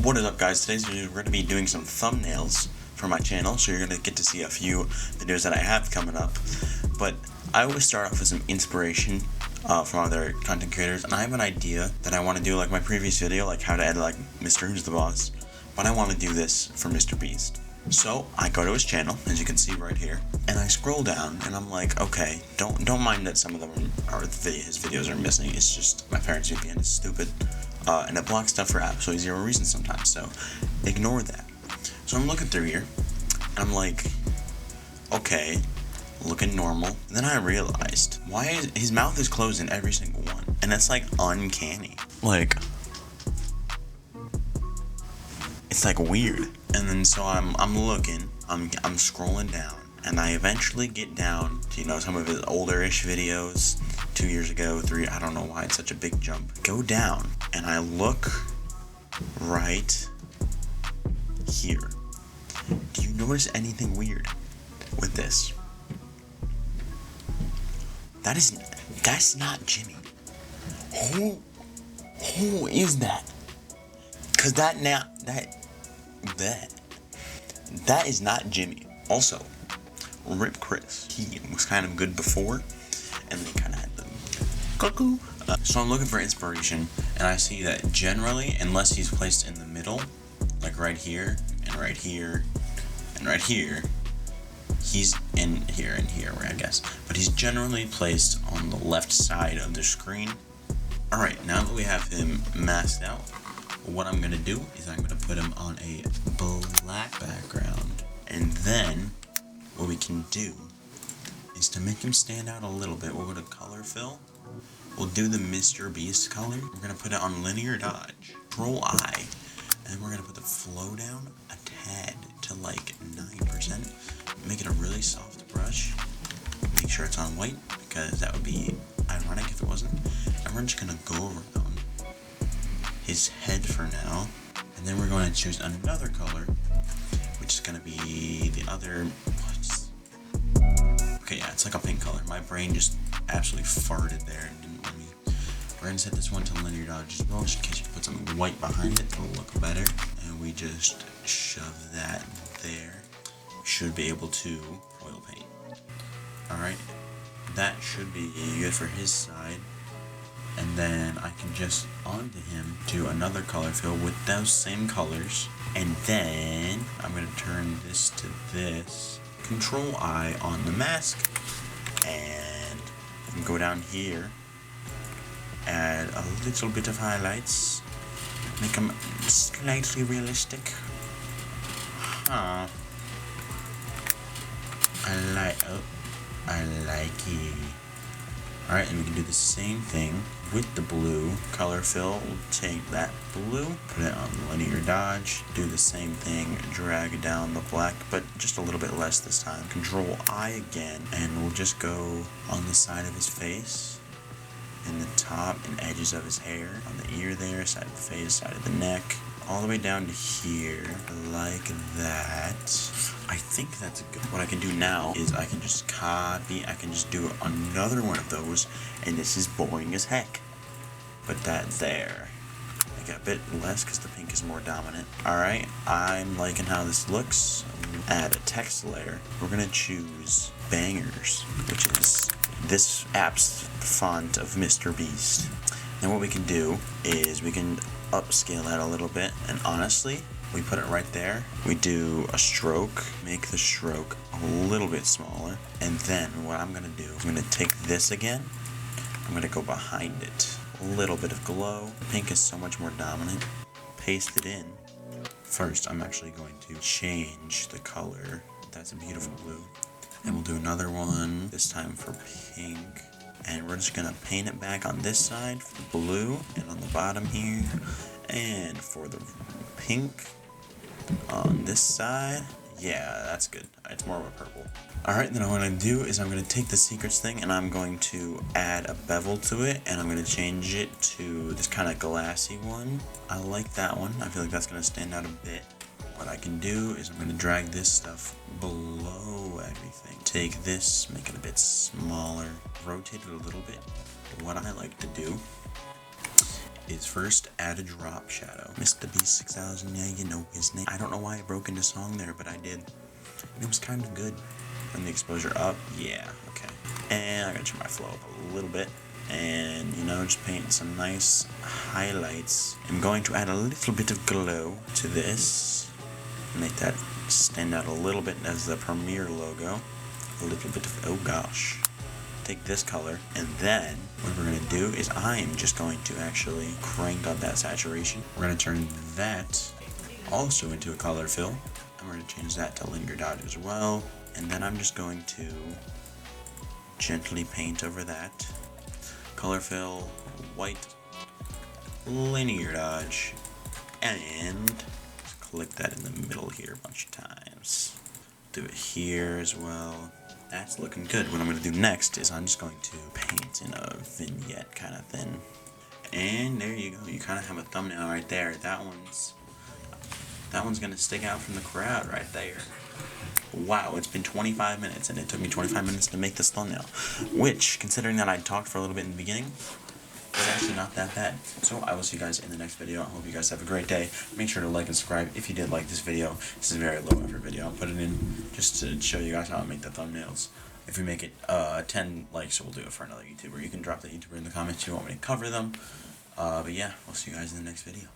What is up, guys? Today's video we're going to be doing some thumbnails for my channel, so you're going to get to see a few videos that I have coming up. But I always start off with some inspiration from other content creators, and I have an idea that I want to do like my previous video, like how to edit like Mr. Who's the Boss, but I want to do this for Mr. Beast. So I go to his channel, as you can see right here, and I scroll down, and I'm like, okay, don't mind that some of them are his videos are missing. It's just my parents' VPN is stupid, and it blocks stuff for absolutely zero reason sometimes. So ignore that. So I'm looking through here, and I'm like, okay, looking normal. And then I realized why his mouth is closed in every single one, and it's like uncanny. Like, it's like weird. And then so I'm looking, I'm scrolling down, and I eventually get down to, some of his older-ish videos, 2 years ago, 3, I don't know why it's such a big jump. Go down, and I look right here. Do you notice anything weird with this? That's not Jimmy. Who is that? Cause that is not Jimmy. Also, Rip Chris. He was kind of good before, and then he kind of had the cuckoo. So I'm looking for inspiration, and I see that generally, unless he's placed in the middle, like right here, and right here, and right here, he's in here and here, I guess. But he's generally placed on the left side of the screen. Alright, now that we have him masked out, what I'm gonna do is I'm gonna put him on a black background, and then what we can do is to make him stand out a little bit, we'll go to color fill. We'll do the Mr. Beast color. We're gonna put it on linear dodge, Control I, and we're gonna put the flow down a tad to like 9%. Make it a really soft brush. Make sure it's on white, because that would be ironic if it wasn't. And we're just gonna go around his head for now, and then we're going to choose another color, which is going to be the other, okay, yeah, it's like a pink color. My brain just absolutely farted there and didn't let me. We're going to set this one to linear dodge as well, just in case you put something white behind it, it'll look better. And we just shove that there. Should be able to oil paint. Alright, that should be good for his side. And then I can just onto him do another color fill with those same colors. And then I'm going to turn this to this. Control I on the mask. And go down here. Add a little bit of highlights. Make them slightly realistic. I like it. Alright, and we can do the same thing with the blue color fill. We'll take that blue, put it on linear dodge, do the same thing, drag down the black, but just a little bit less this time. Control I again, and we'll just go on the side of his face, in the top and edges of his hair, on the ear there, side of the face, side of the neck, all the way down to here, like that. I think that's good. What I can do now is I can just copy, I can just do another one of those, and this is boring as heck. Put that there. Make it a bit less because the pink is more dominant. Alright, I'm liking how this looks. Add a text layer. We're gonna choose Bangers, which is this app's font of Mr. Beast. Then what we can do is we can upscale that a little bit, and honestly, we put it right there. We do a stroke, make the stroke a little bit smaller, and then what I'm gonna do is I'm gonna take this again, I'm gonna go behind it, a little bit of glow. Pink is so much more dominant. Paste it in. First, I'm actually going to change the color. That's a beautiful blue. And we'll do another one, this time for pink. And we're just gonna paint it back on this side for the blue, and on the bottom here. And for the pink on this side, yeah, that's good. It's more of a purple. Alright, then what I'm gonna do is I'm gonna take the secrets thing and I'm going to add a bevel to it, and I'm gonna change it to this kind of glassy one. I like that one. I feel like that's gonna stand out a bit. What I can do is I'm gonna drag this stuff below everything. Take this, make it a bit smaller, rotate it a little bit. What I like to do is first add a drop shadow. Mr. Beast 6000, yeah, you know his name. I don't know why I broke into song there, but I did. And it was kind of good. Bring the exposure up, yeah, okay. And I'm gonna turn my flow up a little bit. And, you know, just paint some nice highlights. I'm going to add a little bit of glow to this. Make that stand out a little bit as the Premiere logo. A little bit of, oh gosh. Take this color, and then what we're going to do is I'm just going to actually crank up that saturation. We're going to turn that also into a color fill, and we're going to change that to linear dodge as well. And then I'm just going to gently paint over that. Color fill, white, linear dodge, and click that in the middle here a bunch of times. Do it here as well. That's looking good. What I'm going to do next is I'm just going to paint in a vignette kind of thing. And there you go. You kind of have a thumbnail right there. That one's going to stick out from the crowd right there. Wow, it's been 25 minutes, and it took me 25 minutes to make this thumbnail. Which, considering that I talked for a little bit in the beginning, is actually not that bad. So I will see you guys in the next video. I hope you guys have a great day. Make sure to like and subscribe if you did like this video. This is a very low effort video. I'll put it in just to show you guys how I make the thumbnails. If we make it 10 likes, we'll do it for another YouTuber. You can drop the YouTuber in the comments if you want me to cover them. But yeah, we'll see you guys in the next video.